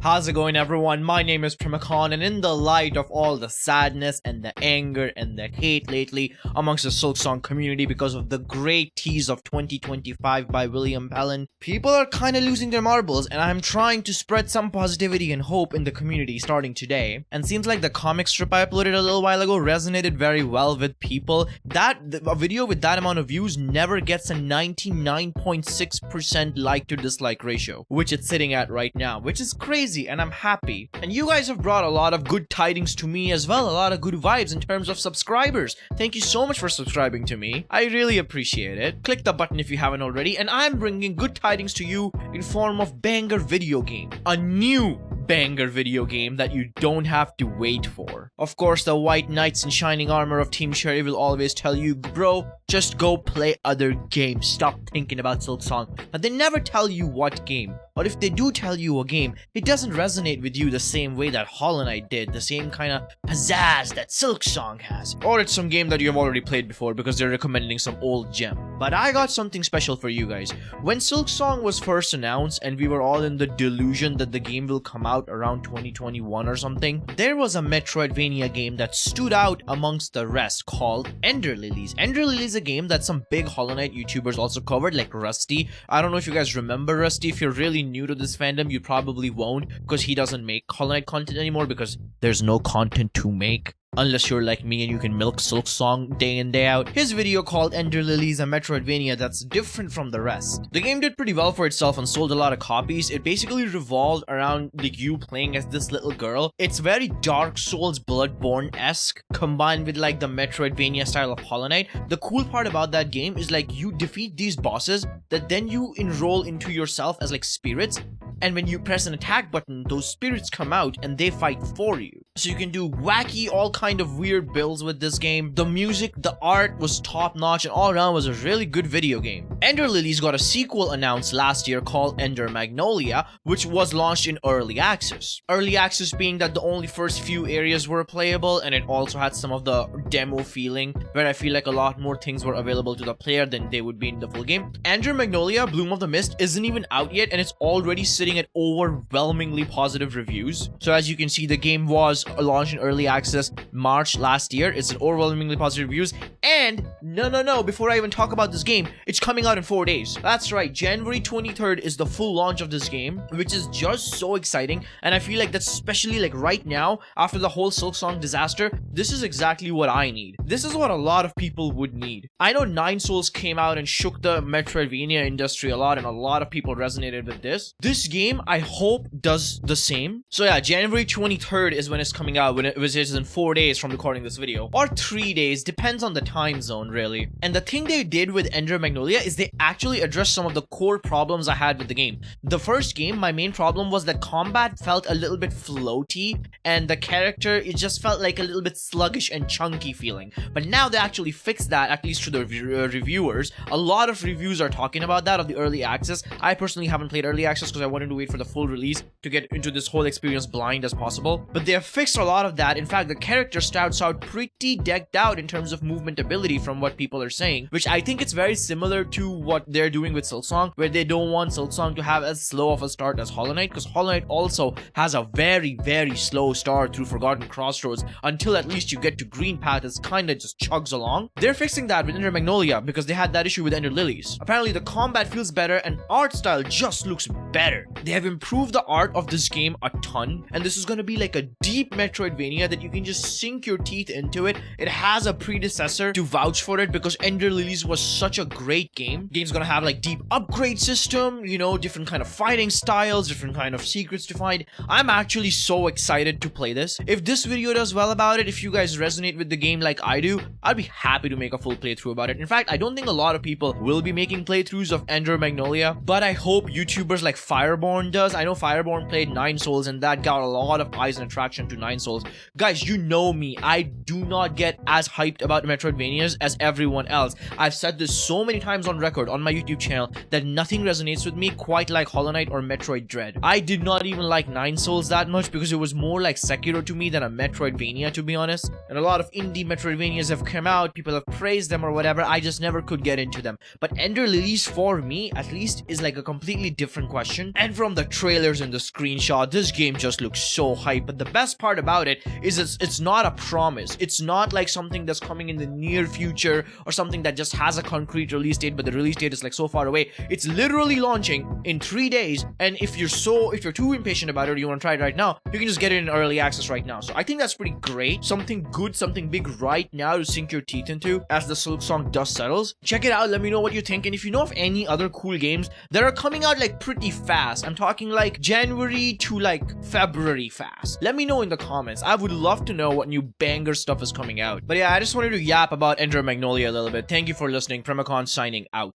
How's it going, everyone? My name is Primacon, and in the light of all the sadness and the anger and the hate lately amongst the Silksong community because of the great tease of 2025 by William Pellin, people are kind of losing their marbles, and I'm trying to spread some positivity and hope in the community starting today. And seems like the comic strip I uploaded a little while ago resonated very well with people. A video with that amount of views never gets a 99.6% like to dislike ratio, which it's sitting at right now, which is crazy, and I'm happy. And you guys have brought a lot of good tidings to me as well, a lot of good vibes in terms of subscribers. Thank you so much for subscribing to me. I really appreciate it. Click the button if you haven't already, and I'm bringing good tidings to you in form of banger video game. A new banger video game that you don't have to wait for. Of course, the white knights in shining armor of Team Cherry will always tell you, bro, just go play other games. Stop thinking about Silksong. But they never tell you what game. Or if they do tell you a game, it doesn't resonate with you the same way that Hollow Knight did, the same kind of pizzazz that Silksong has. Or it's some game that you have already played before because they're recommending some old gem. But I got something special for you guys. When Silksong was first announced and we were all in the delusion that the game will come out around 2021 or something, there was a Metroidvania game that stood out amongst the rest called Ender Lilies. Ender Lilies is a game that some big Hollow Knight YouTubers also covered, like Rusty. I don't know if you guys remember Rusty. If you're really new to this fandom, you probably won't, because he doesn't make Hollow Knight content anymore because there's no content to make. Unless you're like me and you can milk Silksong day in day out. His video called Ender Lilies, a Metroidvania that's different from the rest. The game did pretty well for itself and sold a lot of copies. It basically revolved around like you playing as this little girl. It's very Dark Souls Bloodborne-esque combined with like the Metroidvania style of Hollow Knight. The cool part about that game is like you defeat these bosses that then you enroll into yourself as like spirits, and when you press an attack button, those spirits come out and they fight for you. So you can do wacky, all kind of weird builds with this game. The music, the art was top notch, and all around was a really good video game. Ender Lilies got a sequel announced last year called Ender Magnolia, which was launched in early access. Early access being that the only first few areas were playable, and it also had some of the demo feeling where I feel like a lot more things were available to the player than they would be in the full game. Ender Magnolia Bloom of the Mist isn't even out yet, and it's already sitting at overwhelmingly positive reviews. So as you can see, the game was launched in early access March last year. It's an overwhelmingly positive reviews, and no, before I even talk about this game, it's coming out in 4 days. That's right, January 23rd is the full launch of this game, which is just so exciting. And I feel like that's especially like right now after the whole Silksong disaster, this is exactly what I need. This is what a lot of people would need. I know Nine Souls came out and shook the Metroidvania industry a lot, and a lot of people resonated with this. This game, I hope, does the same. So yeah, January 23rd is when it's coming out, which is in 4 days from recording this video, or 3 days, depends on the time zone really. And the thing they did with Ender Magnolia is they actually addressed some of the core problems I had with the game. The first game, my main problem was that combat felt a little bit floaty, and the character, it just felt like a little bit sluggish and chunky feeling. But now they actually fixed that, at least to the reviewers. A lot of reviews are talking about that, of the early access. I personally haven't played early access because I wanted to wait for the full release to get into this whole experience blind as possible. But they have fixed a lot of that. In fact, the character starts out pretty decked out in terms of movement ability from what people are saying, which I think it's very similar to what they're doing with Silksong, where they don't want Silksong to have as slow of a start as Hollow Knight, because Hollow Knight also has a very slow start through Forgotten Crossroads until at least you get to Green Path. It's kinda just chugs along. They're fixing that with Ender Magnolia because they had that issue with Ender Lilies. Apparently the combat feels better and art style just looks better. They have improved the art of this game a ton, and this is gonna be like a deep Metroidvania that you can just sink your teeth into it. It has a predecessor to vouch for it because Ender Lilies was such a great game. Game's gonna have like deep upgrade system, you know, different kind of fighting styles, different kind of secrets to find. I'm actually so excited to play this. If this video does well about it, if you guys resonate with the game like I do, I'd be happy to make a full playthrough about it. In fact, I don't think a lot of people will be making playthroughs of Ender Magnolia, but I hope YouTubers like Fireborn does. I know Fireborn played Nine Souls and that got a lot of eyes and attraction to Nine Souls. Guys, you know me, I do not get as hyped about Metroidvania Metroidvanias as everyone else. I've said this so many times on record on my YouTube channel that nothing resonates with me quite like Hollow Knight or Metroid Dread. I did not even like Nine Souls that much because it was more like Sekiro to me than a Metroidvania, to be honest. And a lot of indie Metroidvanias have come out, people have praised them or whatever, I just never could get into them. But Ender Lilies, for me at least, is like a completely different question. And from the trailers and the screenshot, this game just looks so hype. But the best part about it is it's not a promise. It's not like something that's coming in the near future or something that just has a concrete release date, but the release date is like so far away. It's literally launching in 3 days, and if you're too impatient about it or you want to try it right now, you can just get it in early access right now. So I think that's pretty great. Something good, something big right now to sink your teeth into as the Silksong dust settles. Check it out, let me know what you think, and if you know of any other cool games that are coming out like pretty fast, I'm talking like January to like February fast, let me know in the comments. I would love to know what new banger stuff is coming out. But yeah, I just wanted to yap about Ender Magnolia a little bit. Thank you for listening. Primacon signing out.